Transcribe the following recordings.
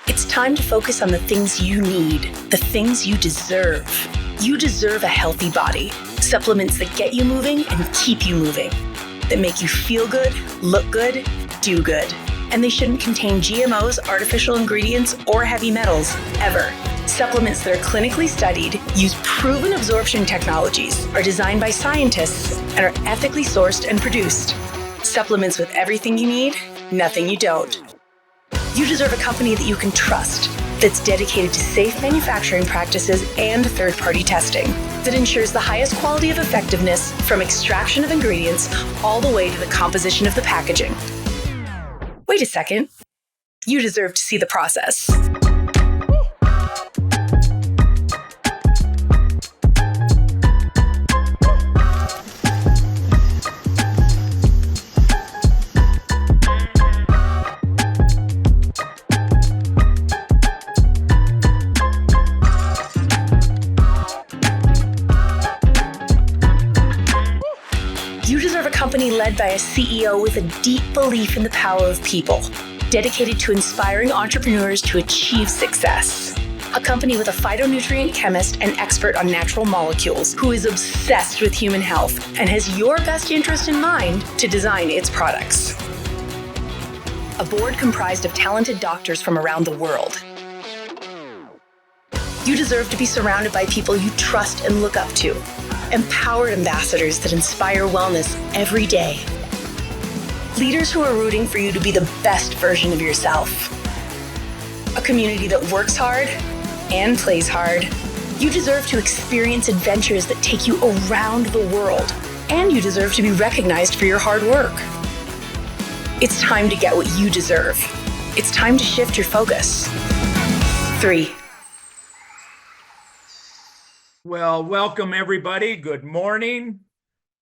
It's time to focus on the things you need, the things you deserve. You deserve a healthy body, supplements that get you moving and keep you moving, that make you feel good, look good, do good. And they shouldn't contain GMOs, artificial ingredients, or heavy metals, ever. Supplements that are clinically studied, use proven absorption technologies, are designed by scientists, and are ethically sourced and produced. Supplements with everything you need, nothing you don't. You deserve a company that you can trust, that's dedicated to safe manufacturing practices and third-party testing, that ensures the highest quality of effectiveness from extraction of ingredients all the way to the composition of the packaging. Wait a second. You deserve to see the process. Company led by a CEO with a deep belief in the power of people, dedicated to inspiring entrepreneurs to achieve success. A company with a phytonutrient chemist and expert on natural molecules who is obsessed with human health and has your best interest in mind to design its products. A board comprised of talented doctors from around the world. You deserve to be surrounded by people you trust and look up to. Empowered ambassadors that inspire wellness every day. Leaders who are rooting for you to be the best version of yourself. A community that works hard and plays hard. You deserve to experience adventures that take you around the world, and you deserve to be recognized for your hard work. It's time to get what you deserve. It's time to shift your focus. 3. Well, welcome everybody. Good morning,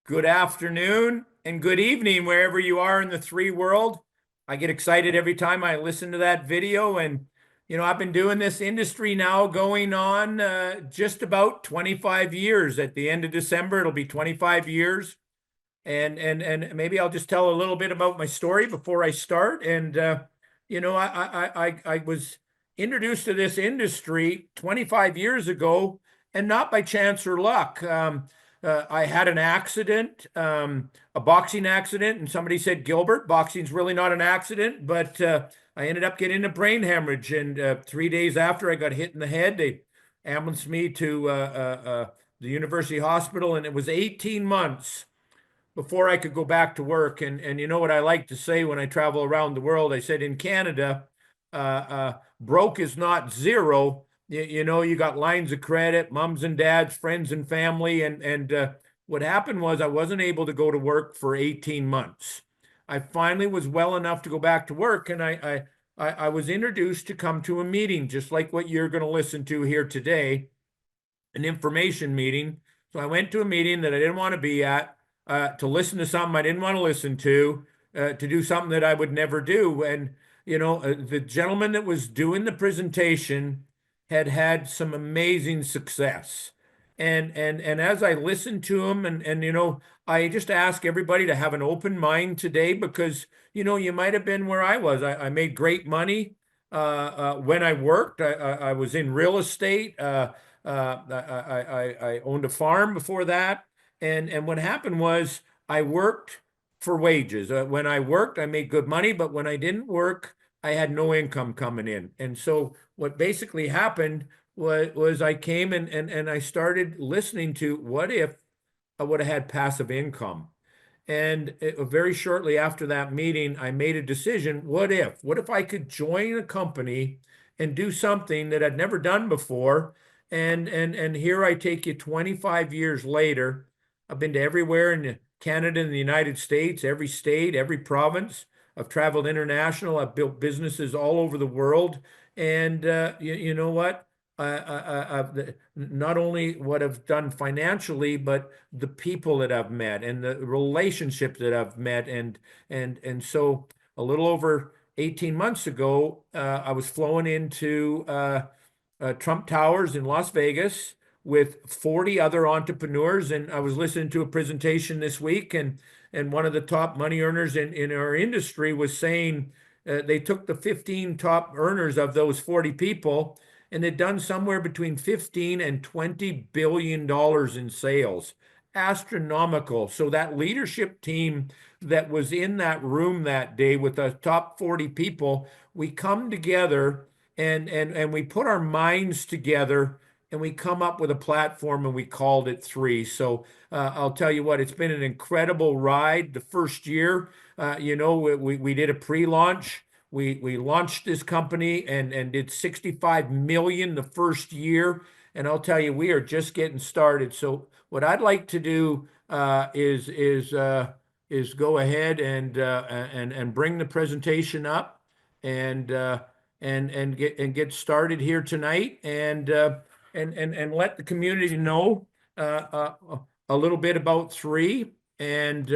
good afternoon, and good evening, wherever you are in the 3 world. I get excited every time I listen to that video. And, I've been doing this industry now going on just about 25 years. At the end of December, it'll be 25 years. And maybe I'll just tell a little bit about my story before I start. And, I was introduced to this industry 25 years ago, and not by chance or luck. I had an accident, a boxing accident, and somebody said, Gilbert, boxing's really not an accident, but I ended up getting a brain hemorrhage. And 3 days after I got hit in the head, they ambulanced me to the University Hospital, and it was 18 months before I could go back to work. And you know what I like to say when I travel around the world? I said, in Canada, broke is not zero. You got lines of credit, moms and dads, friends and family. And what happened was I wasn't able to go to work for 18 months. I finally was well enough to go back to work, and I was introduced to come to a meeting, just like what you're going to listen to here today, an information meeting. So I went to a meeting that I didn't want to be at, to listen to something I didn't want to listen to do something that I would never do. And, the gentleman that was doing the presentation had some amazing success. And as I listened to him, and I just ask everybody to have an open mind today, because, you might have been where I was. I made great money when I worked. I was in real estate. I owned a farm before that. And what happened was I worked for wages. When I worked, I made good money, but when I didn't work, I had no income coming in. And so what basically happened was I came and I started listening to, what if I would have had passive income? And very shortly after that meeting, I made a decision. What if I could join a company and do something that I'd never done before? And here I take you 25 years later. I've been to everywhere in Canada and the United States, every state, every province. I've traveled international. I've built businesses all over the world. And you know what? I've not only what I've done financially, but the people that I've met and the relationships that I've met. And so a little over 18 months ago, I was flown into Trump Towers in Las Vegas with 40 other entrepreneurs. And I was listening to a presentation this week, and one of the top money earners in our industry was saying, they took the 15 top earners of those 40 people, and they'd done somewhere between 15 and 20 billion dollars in sales. Astronomical. So that leadership team that was in that room that day with the top 40 people, we come together and we put our minds together and we come up with a platform and we called it Three. So I'll tell you what, it's been an incredible ride. The first year, we did a pre-launch. We launched this company and did 65 million the first year. And I'll tell you, we are just getting started. So what I'd like to do is go ahead and bring the presentation up and get started here tonight and let the community know a little bit about Three and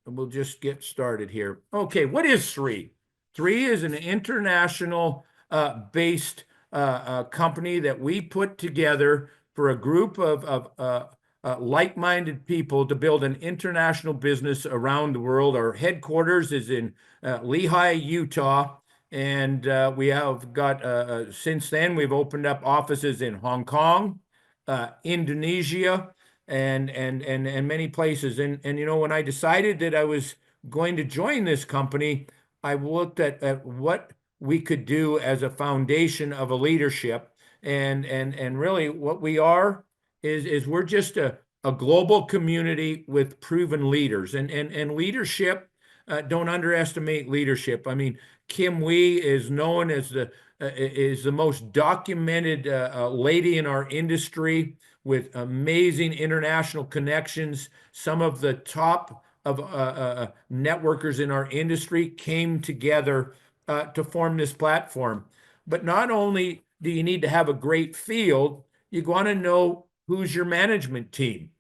we'll just get started here. Okay, what is Three? Three is an international based company that we put together for a group of like-minded people to build an international business around the world. Our headquarters is in Lehi, Utah, and we have got since then we've opened up offices in Hong Kong, Indonesia, and many places. And when I decided that I was going to join this company, I looked at what we could do as a foundation of a leadership, and really what we are is we're just a global community with proven leaders, and leadership. Don't underestimate leadership. I mean, Kim Wee is known as the most documented lady in our industry with amazing international connections. Some of the top of networkers in our industry came together to form this platform. But not only do you need to have a great field, you want to know who's your management team.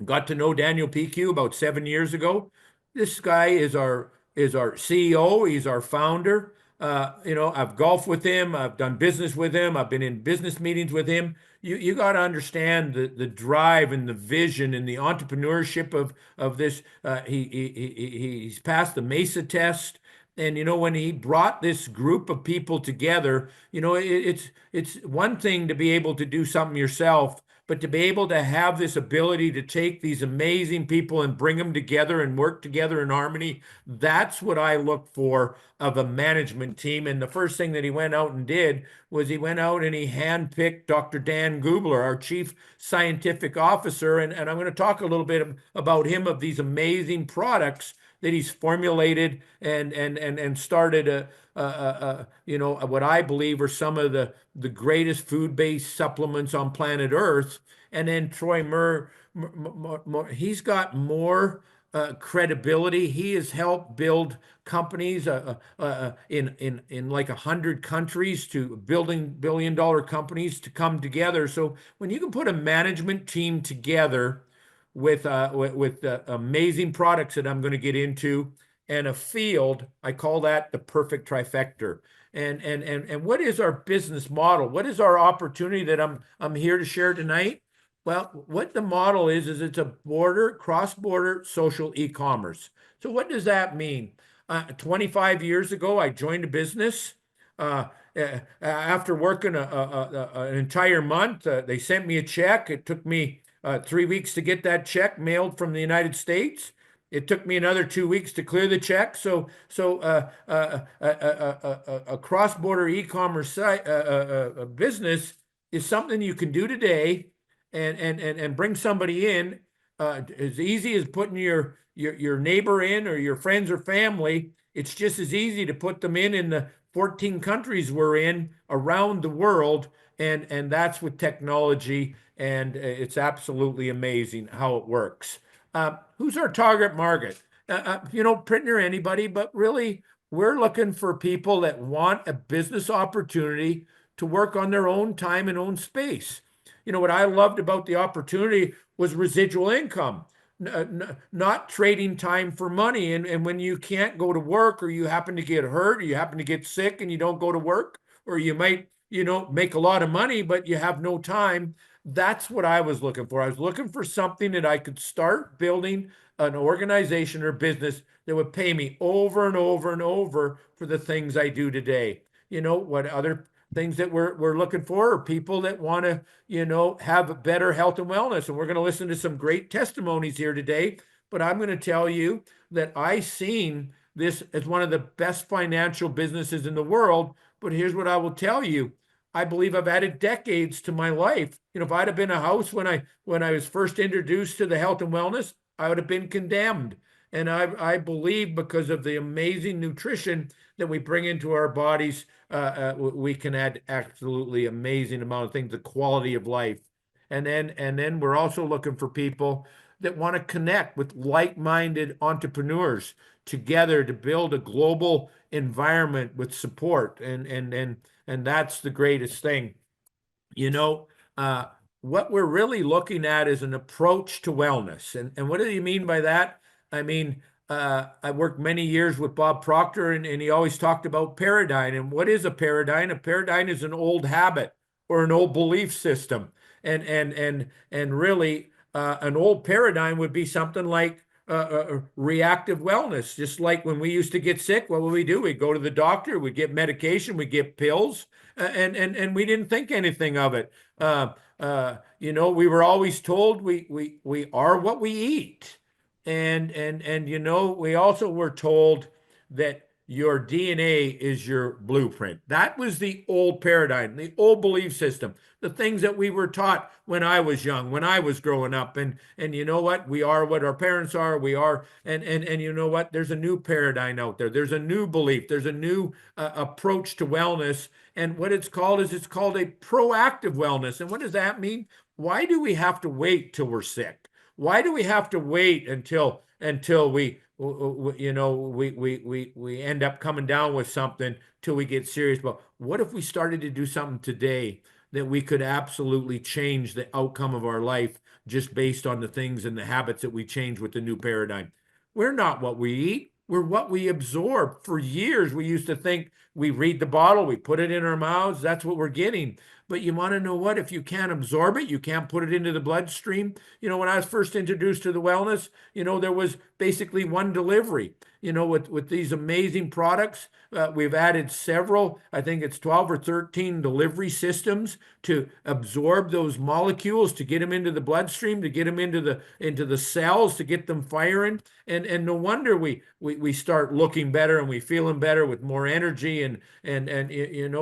Got to know Daniel PQ about 7 years ago. This guy is our CEO. He's our founder. I've golfed with him. I've done business with him. I've been in business meetings with him. You got to understand the drive and the vision and the entrepreneurship of this. He's passed the Mesa test. And when he brought this group of people together, it's one thing to be able to do something yourself, but to be able to have this ability to take these amazing people and bring them together and work together in harmony, that's what I look for of a management team. And the first thing that he went out and did was he went out and he handpicked Dr. Dan Gubler, our chief scientific officer. And I'm going to talk a little bit about him, of these amazing products that he's formulated and started what I believe are some of the greatest food-based supplements on planet Earth. And then Troy Murr, he's got more credibility. He has helped build companies in like 100 countries, to building billion-dollar companies to come together. So when you can put a management team together with amazing products that I'm going to get into, and a field, I call that the perfect trifecta. And what is our business model? What is our opportunity that I'm here to share tonight? Well, what the model is it's a cross-border social e-commerce. So what does that mean? 25 years ago, I joined a business. After working an entire month, they sent me a check. It took me 3 weeks to get that check mailed from the United States. It took me another 2 weeks to clear the check. So a cross-border e-commerce business is something you can do today and bring somebody in as easy as putting your neighbor in, or your friends or family. It's just as easy to put them in the 14 countries we're in around the world, and that's with technology, and it's absolutely amazing how it works. Who's our target market? Pretty near anybody, but really we're looking for people that want a business opportunity to work on their own time and own space. What I loved about the opportunity was residual income, not trading time for money. And when you can't go to work, or you happen to get hurt, or you happen to get sick and you don't go to work, or you might, make a lot of money, but you have no time, That's what I was looking for. I was looking for something that I could start building an organization or business that would pay me over and over and over for the things I do today. What other things that we're looking for are people that want to, have better health and wellness. And we're going to listen to some great testimonies here today. But I'm going to tell you that I seen this as one of the best financial businesses in the world. But here's what I will tell you. I believe I've added decades to my life. If I'd have been a house when I was first introduced to the health and wellness, I would have been condemned. And I believe because of the amazing nutrition that we bring into our bodies, we can add absolutely amazing amount of things, the quality of life. And then we're also looking for people that want to connect with like-minded entrepreneurs together to build a global environment with support. And that's the greatest thing. You know, uh, what we're really looking at is an approach to wellness. And what do you mean by that? I mean, I worked many years with Bob Proctor, and he always talked about paradigm. And what is a paradigm? A paradigm is an old habit or an old belief system. And really, an old paradigm would be something like reactive wellness. Just like when we used to get sick, what would we do? We'd go to the doctor, we'd get medication, we'd get pills, and we didn't think anything of it. We were always told we are what we eat, and we also were told that your DNA is your blueprint. That was the old paradigm, the old belief system, the things that we were taught when I was young, when I was growing up. And you know what? We are what our parents are. We are, and you know what? There's a new paradigm out there. There's a new belief. There's a new approach to wellness. And what it's called is it's called a proactive wellness. And what does that mean? Why do we have to wait till we're sick? Why do we have to wait until we we end up coming down with something till we get serious? But what if we started to do something today that we could absolutely change the outcome of our life just based on the things and the habits that we change with the new paradigm? We're not what we eat. We're what we absorb. For years, we used to think we read the bottle, we put it in our mouths, that's what we're getting. But you want to know what? If you can't absorb it, you can't put it into the bloodstream. When I was first introduced to the wellness, there was basically one delivery. With these amazing products, we've added several, I think it's 12 or 13 delivery systems to absorb those molecules, to get them into the bloodstream, to get them into the cells, to get them firing. And no wonder we start looking better and we feeling better with more energy. And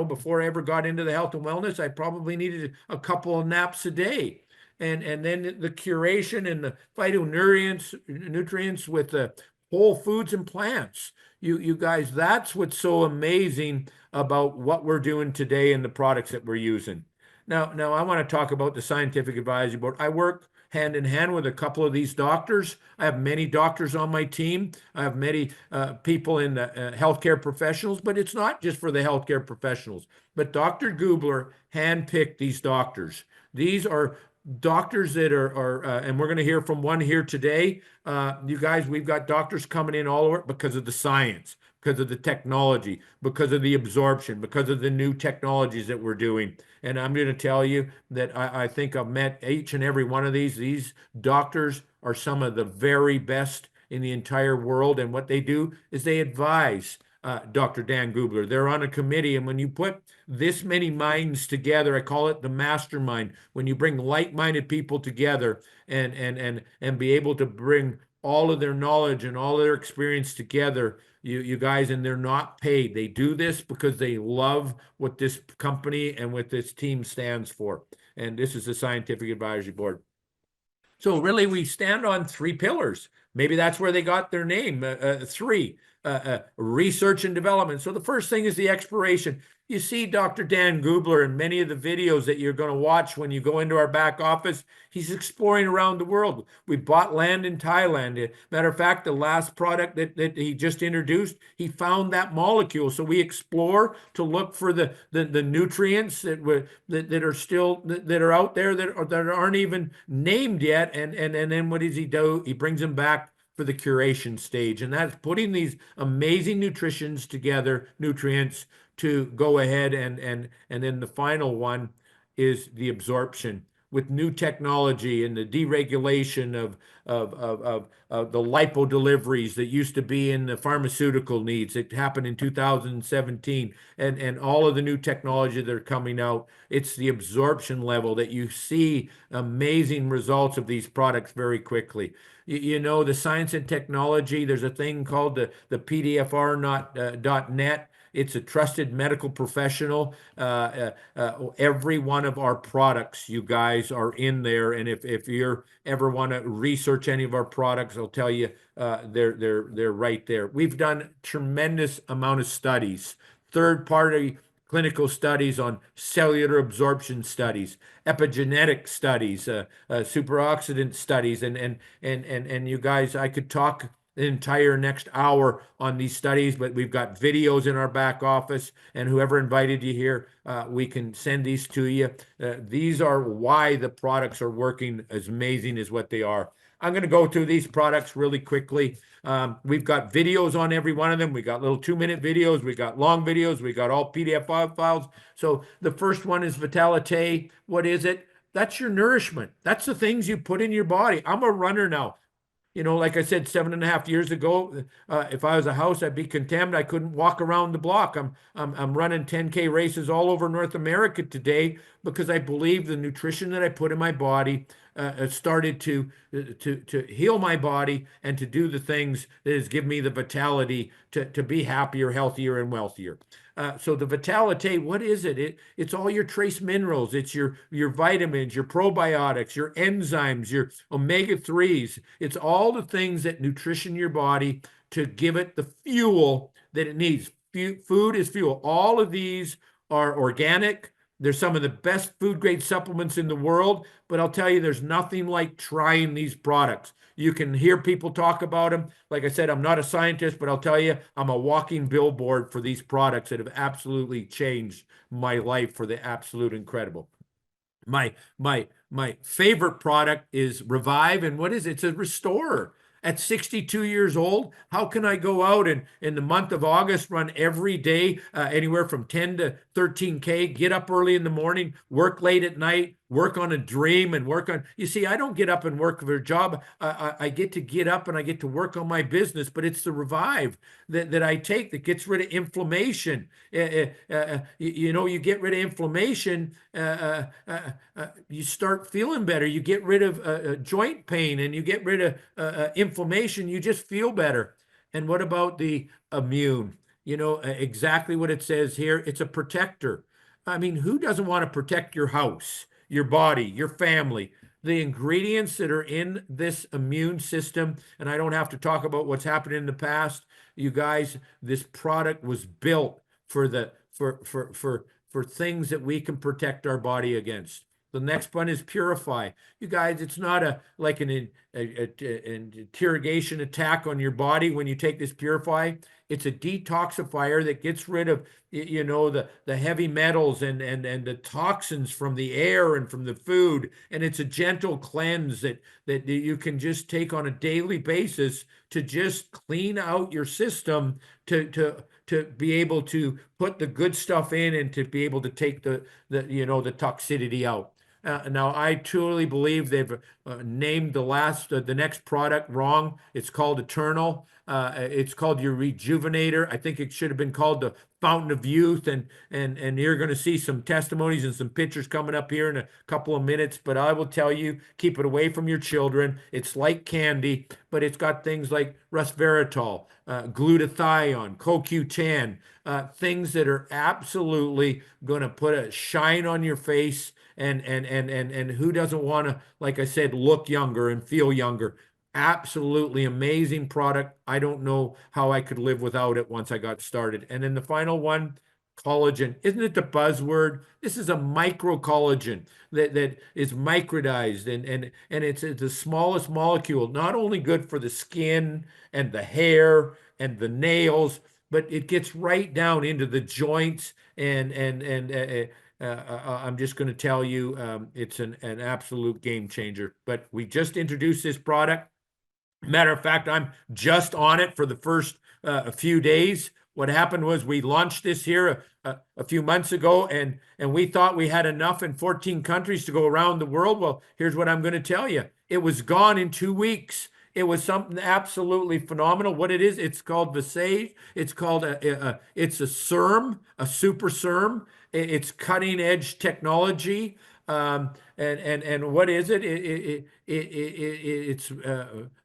before I ever got into the health and wellness, I probably needed a couple of naps a day. And then the curation and the phytonutrients with the whole foods and plants. You guys, that's what's so amazing about what we're doing today and the products that we're using. Now I want to talk about the Scientific Advisory Board. I work hand in hand with a couple of these doctors. I have many doctors on my team. I have many people in the healthcare professionals, but it's not just for the healthcare professionals. But Dr. Gubler handpicked these doctors. These are doctors that are and we're going to hear from one here today. You guys, we've got doctors coming in all over because of the science, because of the technology, because of the absorption, because of the new technologies that we're doing. And I'm going to tell you that I think I've met each and every one of these. These doctors are some of the very best in the entire world. And what they do is they advise Dr. Dan Gubler. They're on a committee. And when you put this many minds together, I call it the mastermind. When you bring like-minded people together and be able to bring all of their knowledge and all of their experience together, you guys, and they're not paid. They do this because they love what this company and what this team stands for. And this is the Scientific Advisory Board. So really, we stand on three pillars. Maybe that's where they got their name, three. Research and development. So the first thing is the exploration. You see Dr. Dan Gubler in many of the videos that you're going to watch when you go into our back office. He's exploring around the world. We bought land in Thailand. Matter of fact, the last product that he just introduced, he found that molecule. So we explore to look for the nutrients that are still that are out there that aren't even named yet. And then what does he do? He brings them back for the curation stage. And that's putting these amazing nutrients together, nutrients to go ahead and then the final one is the absorption. with new technology and the deregulation of the lipo deliveries that used to be in the pharmaceutical needs. It happened in 2017, and all of the new technology that are coming out. It's the absorption level that you see amazing results of these products very quickly. You know, the science and technology, there's a thing called the PDFR .net. It's a trusted medical professional. Every one of our products, you guys, are in there. And if you ever want to research any of our products, I'll tell you they're right there. We've done tremendous amount of studies, third-party clinical studies on cellular absorption studies, epigenetic studies, superoxidant studies, and you guys, I could talk the entire next hour on these studies, but we've got videos in our back office, and whoever invited you here, we can send these to you. These are why the products are working as amazing as what they are. I'm going to go through these products really quickly. We've got videos on every one of them. We got little 2-minute videos. We got long videos. We got all PDF files. So the first one is Vitalite. What is it? That's your nourishment. That's the things you put in your body. I'm a runner now. You know, like I said, 7.5 years ago, if I was a house, I'd be condemned. I couldn't walk around the block. I'm running 10K races all over North America today because I believe the nutrition that I put in my body started to heal my body and to do the things that has given me the vitality to be happier, healthier, and wealthier. So the Vitalite, what is it? It's all your trace minerals. It's your vitamins, your probiotics, your enzymes, your omega-3s. It's all the things that nutrition your body to give it the fuel that it needs. Food is fuel. All of these are organic. They're some of the best food grade supplements in the world, but I'll tell you, there's nothing like trying these products. You can hear people talk about them. Like I said, I'm not a scientist, but I'll tell you, I'm a walking billboard for these products that have absolutely changed my life for the absolute incredible. My favorite product is Revive, and what is it? It's a restorer. At 62 years old, how can I go out and in the month of August run every day, anywhere from 10 to 13K, get up early in the morning, work late at night, work on a dream and work on, you see, I don't get up and work for a job. I get up and I get to work on my business, but it's the Revive that I take that gets rid of inflammation. You know, you get rid of inflammation, you start feeling better. You get rid of joint pain and you get rid of inflammation. You just feel better. And what about the immune? You know, exactly what it says here. It's a protector. I mean, who doesn't want to protect your house, your body, your family? The ingredients that are in this immune system, and I don't have to talk about what's happened in the past. You guys, this product was built for things that we can protect our body against. The next one is Purify. You guys, it's not like an interrogation attack on your body when you take this Purify. It's a detoxifier that gets rid of, you know, the heavy metals and the toxins from the air and from the food. And it's a gentle cleanse that you can just take on a daily basis to just clean out your system to be able to put the good stuff in and to be able to take the toxicity out. Now, I truly believe they've named the next product wrong. It's called Eternal. It's called your Rejuvenator. I think it should have been called the Fountain of Youth. And you're going to see some testimonies and some pictures coming up here in a couple of minutes. But I will tell you, keep it away from your children. It's like candy, but it's got things like resveratrol, glutathione, CoQ10, things that are absolutely going to put a shine on your face. And who doesn't want to, like I said, look younger and feel younger? Absolutely amazing product. I don't know how I could live without it once I got started. And then the final one, collagen. Isn't it the buzzword? This is a micro collagen that is microdized and it's the smallest molecule, not only good for the skin and the hair and the nails, but it gets right down into the joints I'm just going to tell you, it's an absolute game changer. But we just introduced this product. Matter of fact, I'm just on it for the first few days. What happened was we launched this here a few months ago, and we thought we had enough in 14 countries to go around the world. Well, here's what I'm going to tell you. It was gone in 2 weeks. It was something absolutely phenomenal. What it is, it's called Visage. It's called it's a SERM, a super SERM. It's cutting edge technology. And what is it? It's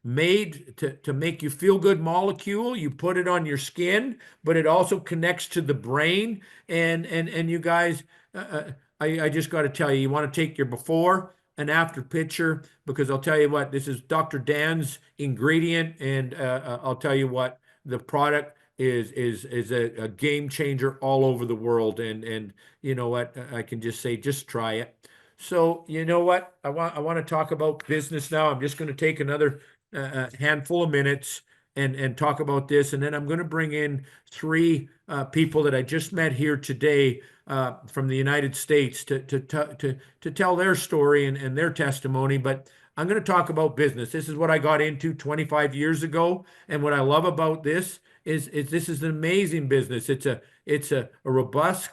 made to make you feel good molecule. You put it on your skin, but it also connects to the brain. And you guys, I just got to tell you, you want to take your before and after picture, because I'll tell you what, this is Dr. Dan's ingredient, and I'll tell you what, the product is a game changer all over the world. And you know what, I can just say, just try it. So you know what, I want to talk about business now. I'm just going to take another handful of minutes and talk about this, and then I'm going to bring in three people that I just met here today from the United States to tell their story and their testimony. But I'm going to talk about business. This is what I got into 25 years ago, and what I love about this is this is an amazing business. It's a robust,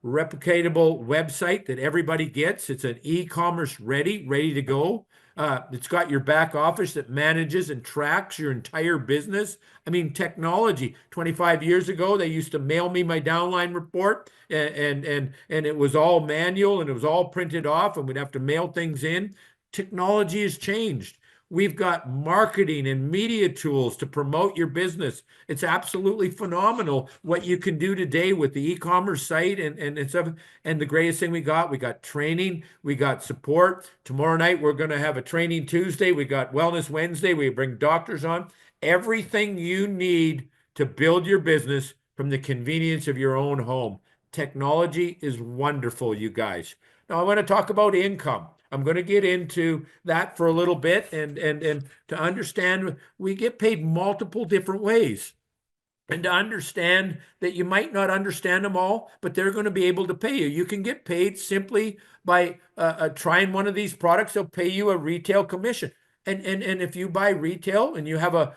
replicatable website that everybody gets. It's an e-commerce ready to go. It's got your back office that manages and tracks your entire business. I mean, technology. 25 years ago, they used to mail me my downline report, and it was all manual and it was all printed off, and we'd have to mail things in. Technology has changed. We've got marketing and media tools to promote your business. It's absolutely phenomenal what you can do today with the e-commerce site and stuff. And the greatest thing we got training, we got support. Tomorrow night, we're going to have a training Tuesday. We got Wellness Wednesday. We bring doctors on. Everything you need to build your business from the convenience of your own home. Technology is wonderful, you guys. Now, I want to talk about income. I'm going to get into that for a little bit, and to understand we get paid multiple different ways. And to understand that you might not understand them all, but they're going to be able to pay you. You can get paid simply by trying one of these products. They'll pay you a retail commission. And if you buy retail and you have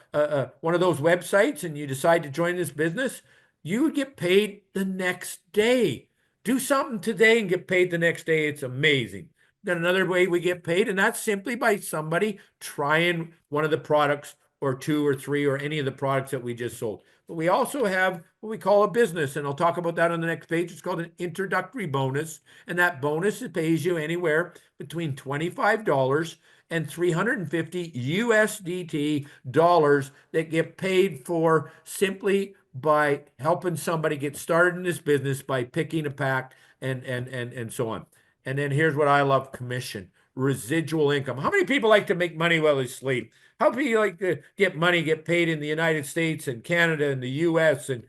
one of those websites and you decide to join this business, you would get paid the next day. Do something today and get paid the next day. It's amazing. Then another way we get paid, and that's simply by somebody trying one of the products or two or three or any of the products that we just sold. But we also have what we call a business, and I'll talk about that on the next page. It's called an introductory bonus, and that bonus, it pays you anywhere between $25 and 350 USDT dollars that get paid for simply by helping somebody get started in this business by picking a pack and so on. And then here's what I love: commission, residual income. How many people like to make money while they sleep? How many people like to get paid in the United States and Canada and the US and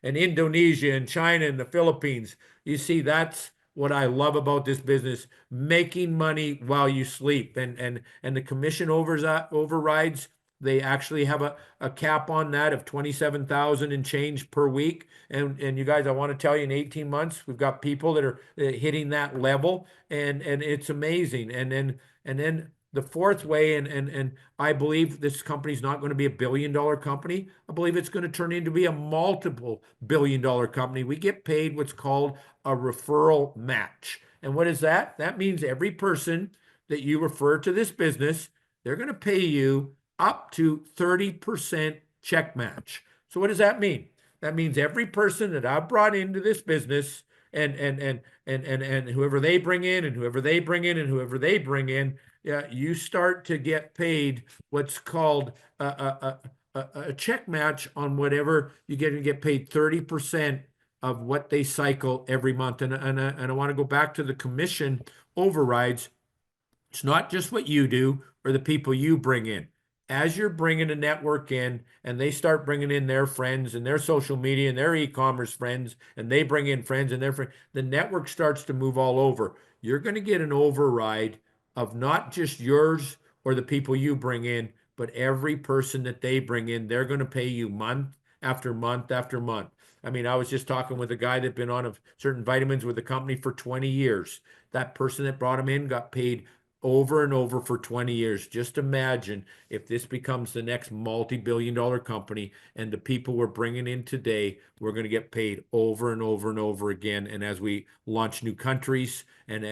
Indonesia and China and the Philippines? You see, that's what I love about this business: making money while you sleep. And the commission overrides, they actually have a cap on that of 27,000 and change per week. And you guys, I want to tell you, in 18 months, we've got people that are hitting that level, and it's amazing. And then the fourth way, and I believe this company is not going to be a billion-dollar company. I believe it's going to turn into be a multiple billion-dollar company. We get paid what's called a referral match. And what is that? That means every person that you refer to this business, they're going to pay you up to 30% check match. So what does that mean? That means every person that I've brought into this business, and whoever they bring in and whoever they bring in and whoever they bring in, you start to get paid what's called a check match on whatever you get paid 30% of what they cycle every month. And I want to go back to the commission overrides. It's not just what you do or the people you bring in. As you're bringing a network in and they start bringing in their friends and their social media and their e-commerce friends, and they bring in friends and their friends, the network starts to move all over. You're going to get an override of not just yours or the people you bring in, but every person that they bring in. They're going to pay you month after month after month. I mean, I was just talking with a guy that'd been on certain vitamins with the company for 20 years. That person that brought him in got paid over and over for 20 years. Just imagine if this becomes the next multi-billion-dollar company and the people we're bringing in today, we're going to get paid over and over and over again. And as we launch new countries and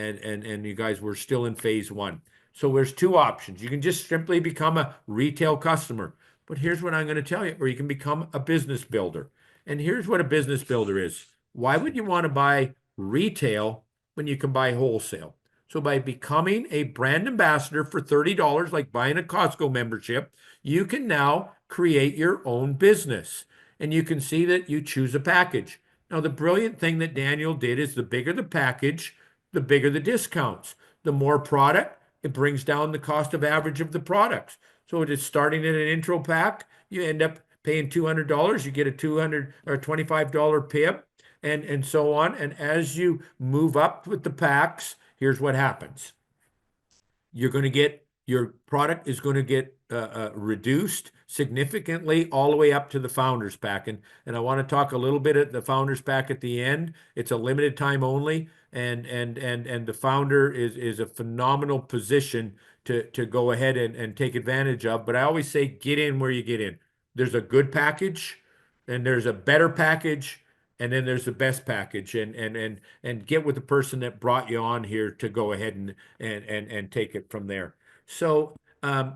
you guys, we're still in phase one. So there's two options. You can just simply become a retail customer. But here's what I'm going to tell you, or you can become a business builder. And here's what a business builder is. Why would you want to buy retail when you can buy wholesale? So by becoming a brand ambassador for $30, like buying a Costco membership, you can now create your own business. And you can see that you choose a package. Now, the brilliant thing that Daniel did is the bigger the package, the bigger the discounts. The more product, it brings down the cost of average of the products. So it is starting at an intro pack. You end up paying $200. You get a $200 or $25 PIP and so on. And as you move up with the packs, here's what happens. You're going to get, your product is going to get reduced significantly all the way up to the Founders Pack. And I want to talk a little bit at the Founders Pack at the end. It's a limited time only. And the founder is a phenomenal position to go ahead and take advantage of. But I always say, get in where you get in. There's a good package and there's a better package. And then there's the best package, and get with the person that brought you on here to go ahead and take it from there. So I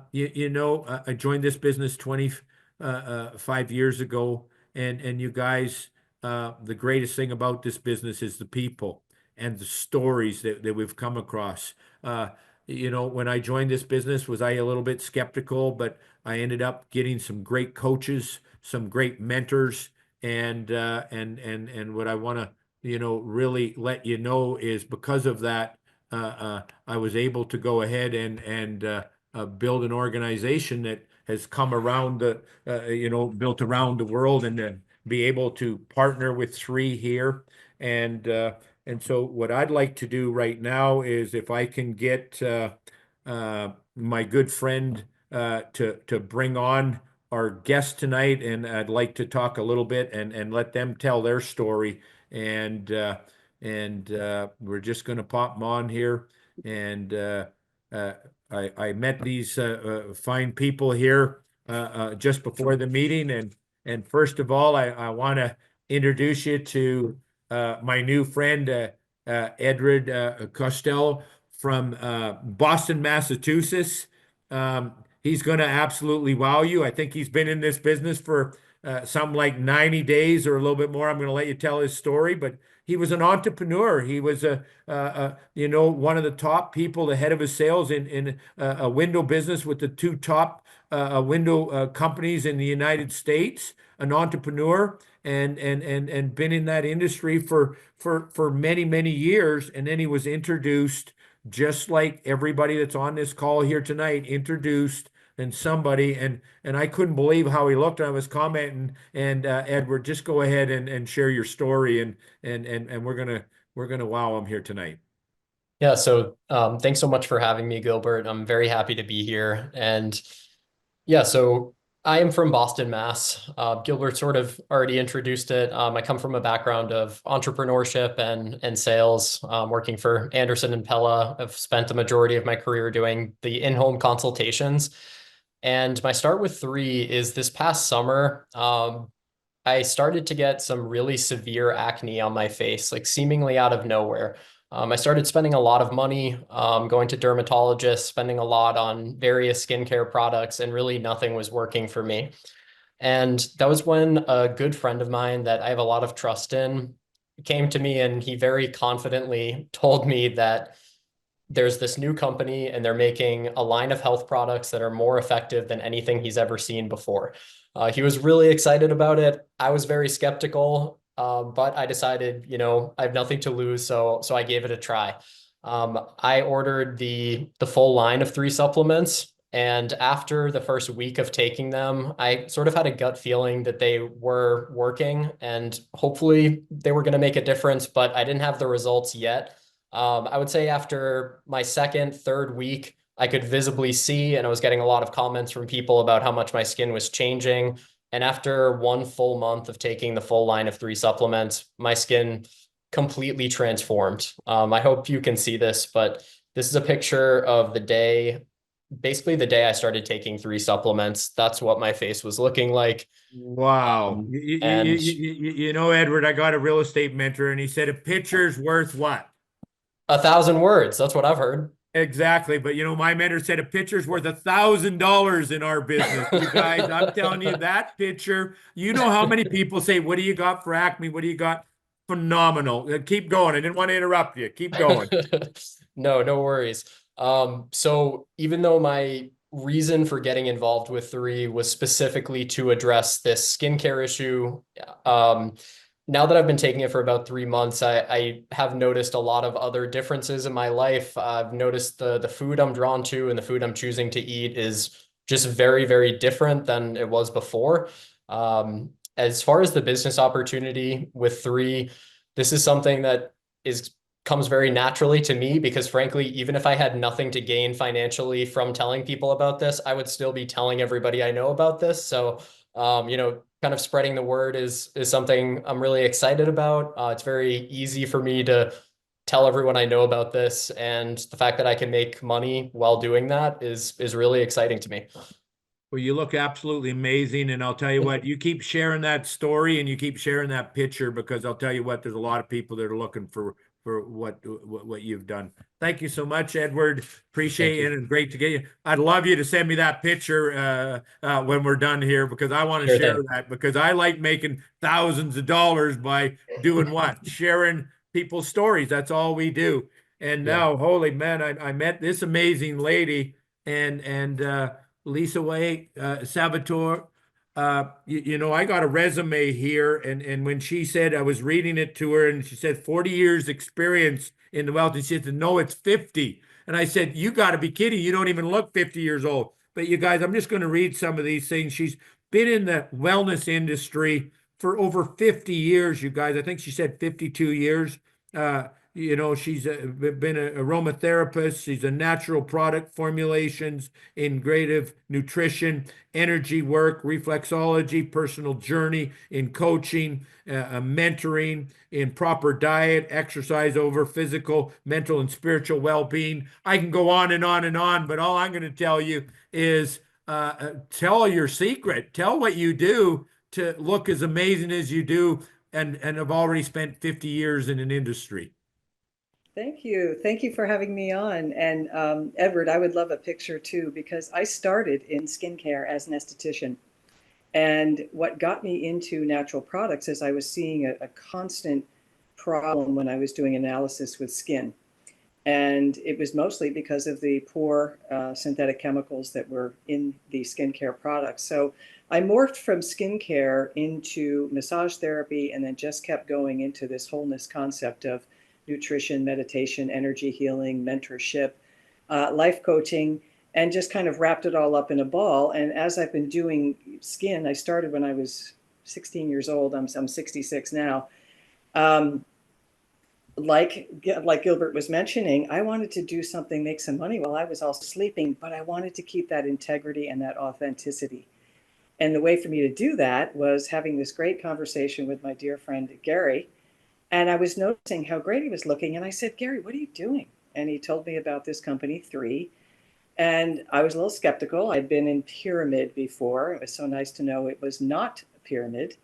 joined this business 25 years ago, and you guys, the greatest thing about this business is the people and the stories that we've come across. When I joined this business, was I a little bit skeptical, but I ended up getting some great coaches, some great mentors. And what I want to, really let you know is because of that, I was able to go ahead and build an organization that has come around built around the world, and be able to partner with three here. And so what I'd like to do right now is, if I can get my good friend to bring on our guest tonight, and I'd like to talk a little bit and let them tell their story. And we're just going to pop them on here. And I met these fine people here just before the meeting. And first of all, I want to introduce you to my new friend, Edward Costello from Boston, Massachusetts. He's going to absolutely wow you. I think he's been in this business for something like 90 days or a little bit more. I'm going to let you tell his story, but he was an entrepreneur. He was one of the top people, the head of his sales in a window business with the two top window companies in the United States, an entrepreneur, and been in that industry for many, many years. And then he was introduced, just like everybody that's on this call here tonight, introduced and somebody, and I couldn't believe how he looked. I was commenting, and Edward, just go ahead and share your story, and we're gonna wow him here tonight. Yeah, so thanks so much for having me, Gilbert. I'm very happy to be here. And yeah, so I am from Boston, Mass. Gilbert sort of already introduced it. I come from a background of entrepreneurship and sales, working for Anderson and Pella. I've spent the majority of my career doing the in-home consultations. And my start with three is this past summer. I started to get some really severe acne on my face, like seemingly out of nowhere. I started spending a lot of money going to dermatologists, spending a lot on various skincare products, and really nothing was working for me. And that was when a good friend of mine that I have a lot of trust in came to me, and he very confidently told me that there's this new company and they're making a line of health products that are more effective than anything he's ever seen before. He was really excited about it. I was very skeptical, but I decided, I have nothing to lose, so I gave it a try. I ordered the full line of 3 supplements, and after the first week of taking them, I sort of had a gut feeling that they were working, and hopefully they were going to make a difference, but I didn't have the results yet. I would say after my second, third week, I could visibly see, and I was getting a lot of comments from people about how much my skin was changing. And after 1 full month of taking the full line of 3 supplements, my skin completely transformed. I hope you can see this, but This is a picture of the day, basically the day I started taking 3 supplements. That's what my face was looking like. Wow. And You know, Edward, I got a real estate mentor and he said a picture's worth what? 1,000 words. That's what I've heard. Exactly. But you know, my mentor said a picture's worth $1,000 in our business. You guys, I'm telling you, that picture, you know how many people say, what do you got for Acme? What do you got? Phenomenal. Keep going. I didn't want to interrupt you. Keep going. No, no worries. So even though my reason for getting involved with 3 was specifically to address this skincare issue, now that I've been taking it for about 3 months, I have noticed a lot of other differences in my life. I've noticed the food I'm drawn to and the food I'm choosing to eat is just very, very different than it was before. As far as the business opportunity with 3, this is something that is comes very naturally to me because frankly, even if I had nothing to gain financially from telling people about this, I would still be telling everybody I know about this. So, kind of spreading the word is something I'm really excited about. It's very easy for me to tell everyone I know about this, and the fact that I can make money while doing that is really exciting to me. Well, you look absolutely amazing. And I'll tell you what, you keep sharing that story and you keep sharing that picture because I'll tell you what, there's a lot of people that are looking for what you've done. Thank you so much, Edward. Appreciate it and great to get you. I'd love you to send me that picture when we're done here because I want to Sure share thing. that because I like making thousands of dollars by doing what? Sharing people's stories. That's all we do. And Yeah. now, holy man, I met this amazing lady and Lisa Way, Salvatore. You know, I got a resume here, and when she said I was reading it to her, and she said 40 years experience in the wealth, and she said, no, it's 50. And I said, you got to be kidding. You don't even look 50 years old. But you guys, I'm just going to read some of these things. She's been in the wellness industry for over 50 years, you guys. I think she said 52 years. You know, she's been an aromatherapist. She's a natural product formulations, integrative nutrition, energy work, reflexology, personal journey in coaching, mentoring, in proper diet, exercise over physical, mental, and spiritual well-being. I can go on and on and on, but all I'm going to tell you is tell your secret. Tell what you do to look as amazing as you do and have already spent 50 years in an industry. Thank you. Thank you for having me on. And Edward, I would love a picture too, because I started in skincare as an esthetician. And what got me into natural products is I was seeing a constant problem when I was doing analysis with skin. And it was mostly because of the poor synthetic chemicals that were in the skincare products. So I morphed from skincare into massage therapy and then just kept going into this wholeness concept of nutrition, meditation, energy healing, mentorship, life coaching, and just kind of wrapped it all up in a ball. And as I've been doing skin, I started when I was 16 years old. I'm 66 now. Like Gilbert was mentioning, I wanted to do something, make some money while I was also sleeping, but I wanted to keep that integrity and that authenticity. And the way for me to do that was having this great conversation with my dear friend Gary. And I was noticing how great he was looking. And I said, Gary, what are you doing? And he told me about this company, 3. And I was a little skeptical. I'd been in Pyramid before. It was so nice to know it was not a pyramid.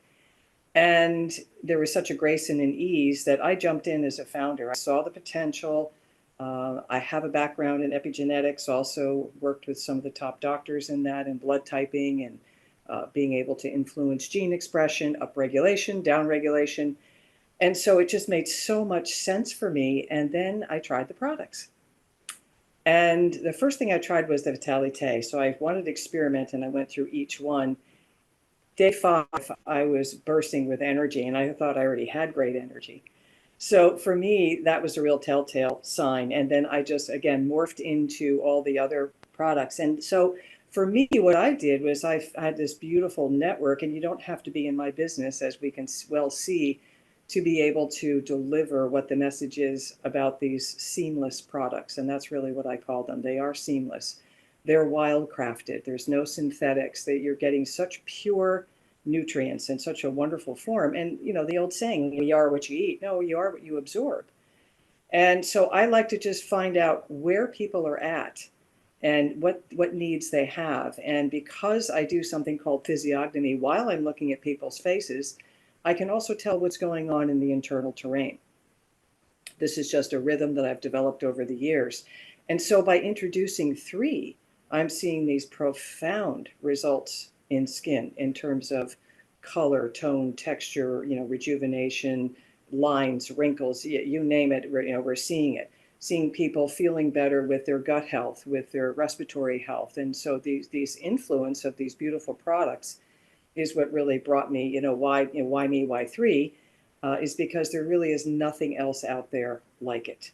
And there was such a grace and an ease that I jumped in as a founder. I saw the potential. I have a background in epigenetics, also worked with some of the top doctors in that, and blood typing and being able to influence gene expression, upregulation, downregulation. And so it just made so much sense for me. And then I tried the products. And the first thing I tried was the Vitalite. So I wanted to experiment and I went through each one. Day 5, I was bursting with energy and I thought I already had great energy. So for me, that was a real telltale sign. And then I just, again, morphed into all the other products. And so for me, what I did was I had this beautiful network, and you don't have to be in my business, as we can well see, to be able to deliver what the message is about these seamless products. And that's really what I call them. They are seamless. They're wildcrafted. There's no synthetics. That you're getting such pure nutrients in such a wonderful form. And you know, the old saying, you are what you eat. No, you are what you absorb. And so I like to just find out where people are at and what needs they have. And because I do something called physiognomy while I'm looking at people's faces, I can also tell what's going on in the internal terrain. This is just a rhythm that I've developed over the years. And so by introducing 3, I'm seeing these profound results in skin in terms of color, tone, texture, rejuvenation, lines, wrinkles, you name it, we're seeing it. Seeing people feeling better with their gut health, with their respiratory health. And so these influence of these beautiful products is what really brought me, why me, why 3, is because there really is nothing else out there like it.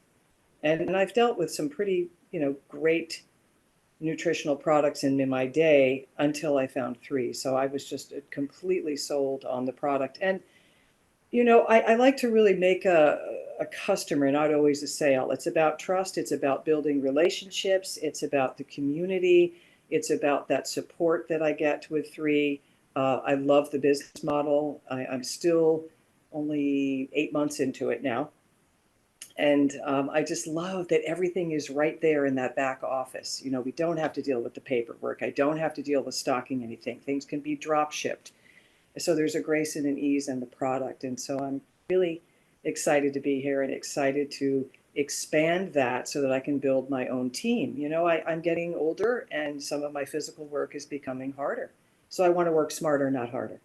And I've dealt with some pretty, great nutritional products in my day until I found 3. So I was just completely sold on the product. And, I like to really make a customer, not always a sale. It's about trust. It's about building relationships. It's about the community. It's about that support that I get with 3. I love the business model. I'm still only 8 months into it now. And I just love that everything is right there in that back office. We don't have to deal with the paperwork. I don't have to deal with stocking anything. Things can be drop shipped. So there's a grace and an ease in the product. And so I'm really excited to be here and excited to expand that so that I can build my own team. I'm getting older and some of my physical work is becoming harder. So I want to work smarter, not harder.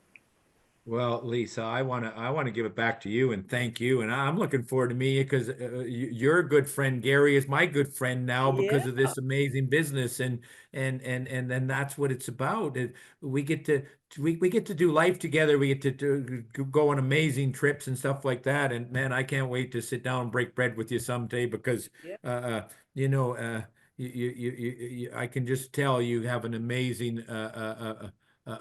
Well, Lisa, I want to give it back to you and thank you. And I'm looking forward to meeting you because your good friend Gary is my good friend now because of this amazing business, and then that's what it's about. We get to do life together. We get to go on amazing trips and stuff like that. And man, I can't wait to sit down and break bread with you someday because I can just tell you have an amazing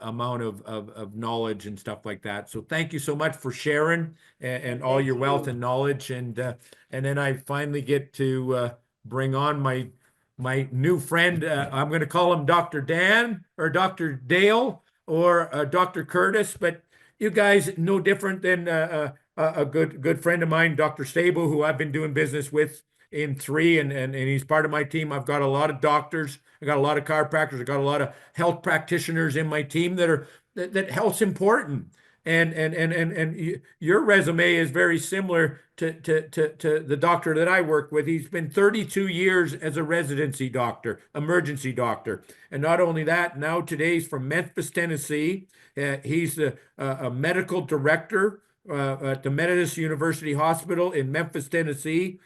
amount of knowledge and stuff like that. So thank you so much for sharing and all your wealth and knowledge. And then I finally get to bring on my new friend. I'm going to call him Dr. Dan or Dr. Dale or Dr. Curtis, but you guys no different than a good friend of mine, Dr. Stable, who I've been doing business with in 3, and he's part of my team. I've got a lot of doctors. I got a lot of chiropractors. I got a lot of health practitioners in my team that health's important. And your resume is very similar to the doctor that I work with. He's been 32 years as a residency doctor, emergency doctor. And not only that, now today he's from Memphis, Tennessee. He's a medical director at the Methodist University Hospital in Memphis, Tennessee.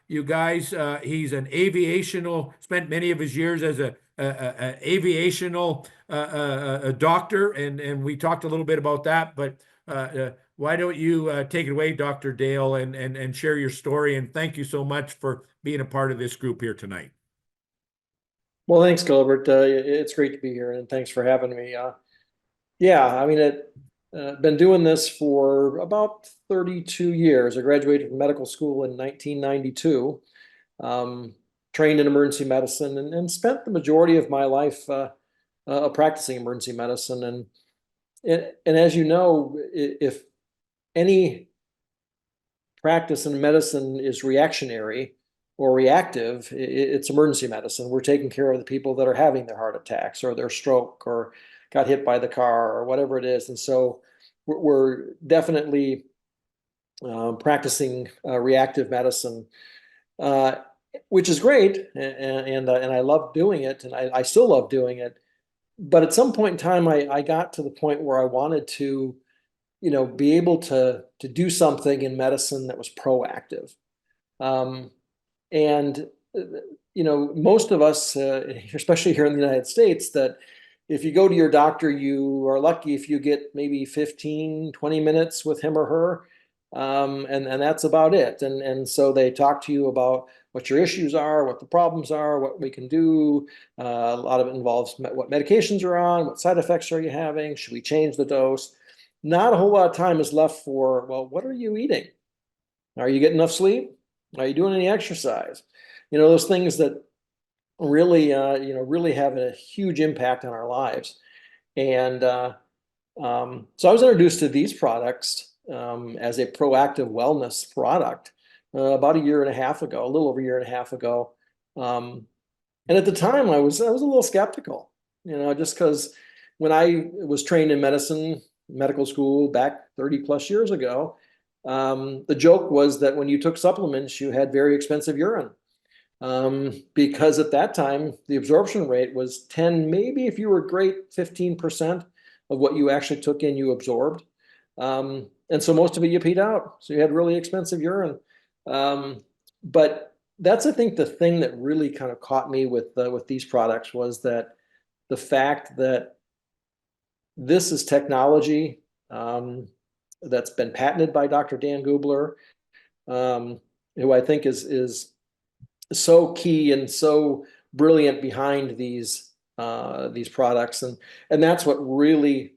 You guys, he's an aviational, spent many of his years as a aviational doctor, and we talked a little bit about that, but why don't you take it away, Dr. Dale, and share your story, and thank you so much for being a part of this group here tonight. Well, thanks, Gilbert. It's great to be here, and thanks for having me. Been doing this for about 32 years. I graduated from medical school in 1992, trained in emergency medicine, and spent the majority of my life practicing emergency medicine. And as you know, if any practice in medicine is reactionary or reactive, it's emergency medicine. We're taking care of the people that are having their heart attacks or their stroke or got hit by the car or whatever it is. And so we're definitely practicing reactive medicine, which is great. And I love doing it, and I still love doing it. But at some point in time, I got to the point where I wanted to, be able to do something in medicine that was proactive. Most of us, especially here in the United States, that if you go to your doctor, you are lucky if you get maybe 15, 20 minutes with him or her. And that's about it. And so they talk to you about what your issues are, what the problems are, what we can do. A lot of it involves what medications you're on, what side effects are you having, should we change the dose? Not a whole lot of time is left for, well, what are you eating? Are you getting enough sleep? Are you doing any exercise? Those things that really, really have a huge impact on our lives. And so I was introduced to these products as a proactive wellness product about a year and a half ago, a little over a year and a half ago. And at the time, I was a little skeptical, just because when I was trained in medical school back 30 plus years ago, the joke was that when you took supplements, you had very expensive urine. Because at that time, the absorption rate was 10, maybe if you were great, 15% of what you actually took in, you absorbed. And so most of it you peed out. So you had really expensive urine. But that's, I think, the thing that really kind of caught me with these products was that the fact that this is technology that's been patented by Dr. Dan Gubler, who I think is so key and so brilliant behind these products, and that's what really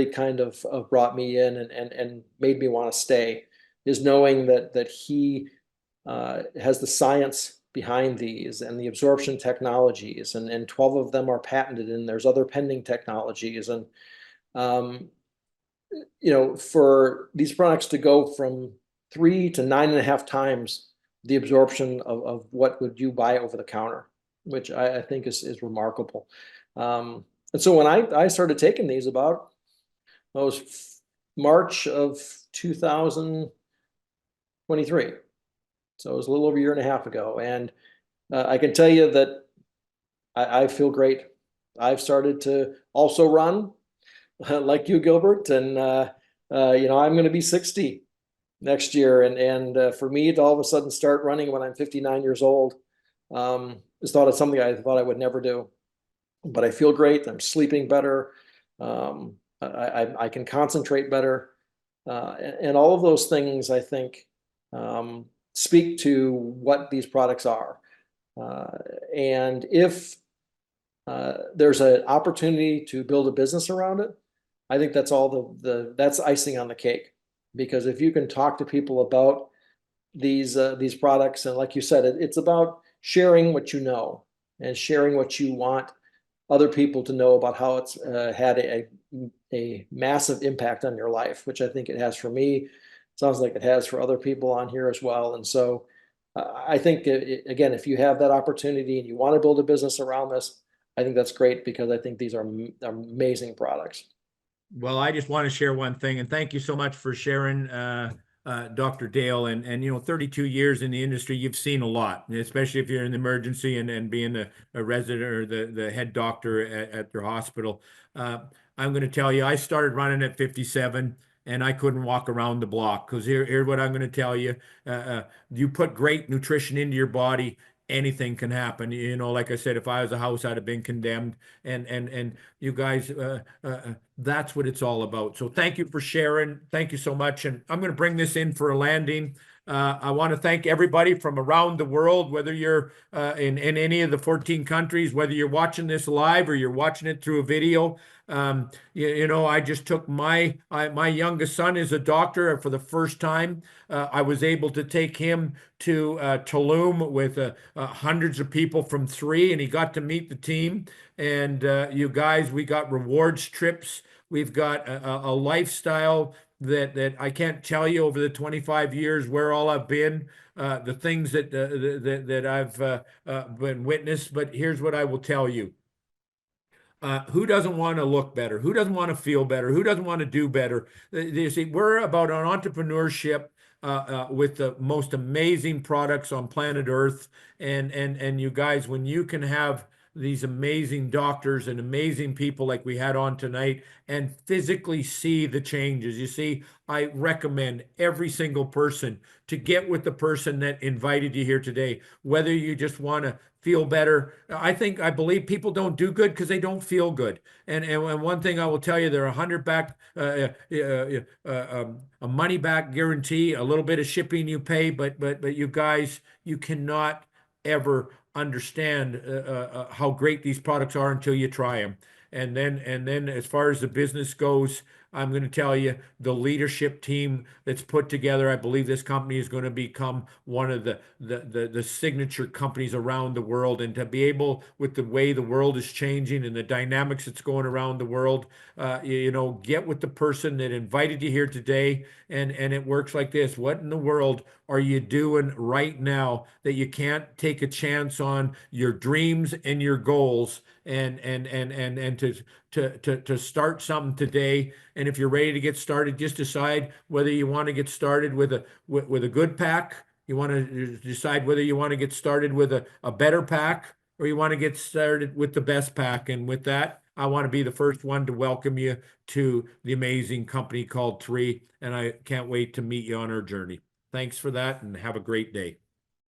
kind of brought me in and made me want to stay, is knowing that he has the science behind these and the absorption technologies, and 12 of them are patented, and there's other pending technologies, and for these products to go from 3 to 9.5 times the absorption of what would you buy over the counter, which I think is remarkable. And so when I started taking these about, it was March of 2023. So it was a little over a year and a half ago. And I can tell you that I feel great. I've started to also run like you, Gilbert, and I'm going to be 60 next year, and for me to all of a sudden start running when I'm 59 years old is something I thought I would never do. But I feel great. I'm sleeping better. I can concentrate better, and all of those things, I think, speak to what these products are. And if there's an opportunity to build a business around it, I think that's all that's icing on the cake. Because if you can talk to people about these products, and like you said, it's about sharing what you know and sharing what you want other people to know about how it's had a massive impact on your life, which I think it has for me. Sounds like it has for other people on here as well. And so I think, again, if you have that opportunity and you want to build a business around this, I think that's great, because I think these are amazing products. Well, I just want to share one thing, and thank you so much for sharing, Dr. Dale. And 32 years in the industry, you've seen a lot, especially if you're in the emergency and being a resident or the head doctor at your hospital. I'm going to tell you, I started running at 57. And I couldn't walk around the block, because here's what I'm going to tell you. You put great nutrition into your body, anything can happen. Like I said, if I was a house, I'd have been condemned. And you guys, that's what it's all about. So thank you for sharing. Thank you so much. And I'm going to bring this in for a landing. I want to thank everybody from around the world, whether you're in any of the 14 countries, whether you're watching this live or you're watching it through a video. I just took my youngest son is a doctor for the first time. I was able to take him to Tulum with hundreds of people from 3, and he got to meet the team. And you guys, we got rewards trips. We've got a lifestyle that I can't tell you over the 25 years where all I've been, the things that I've been witnessed. But here's what I will tell you. Who doesn't want to look better? Who doesn't want to feel better? Who doesn't want to do better? You see, we're about an entrepreneurship with the most amazing products on planet Earth. And you guys, when you can have these amazing doctors and amazing people like we had on tonight and physically see the changes. You see, I recommend every single person to get with the person that invited you here today, whether you just want to feel better. I believe people don't do good because they don't feel good. And one thing I will tell you, they're 100 back, a money back guarantee, a little bit of shipping you pay, but you guys, you cannot ever understand how great these products are until you try them. And then as far as the business goes, I'm going to tell you, the leadership team that's put together, I believe this company is going to become one of the signature companies around the world. And to be able, with the way the world is changing and the dynamics that's going around the world, get with the person that invited you here today. And it works like this. What in the world are you doing right now that you can't take a chance on your dreams and your goals and to start something today? And if you're ready to get started, just decide whether you want to get started with a good pack. You want to decide whether you want to get started with a better pack, or you want to get started with the best pack. And with that, I want to be the first one to welcome you to the amazing company called Tree. And I can't wait to meet you on our journey. Thanks for that, and have a great day.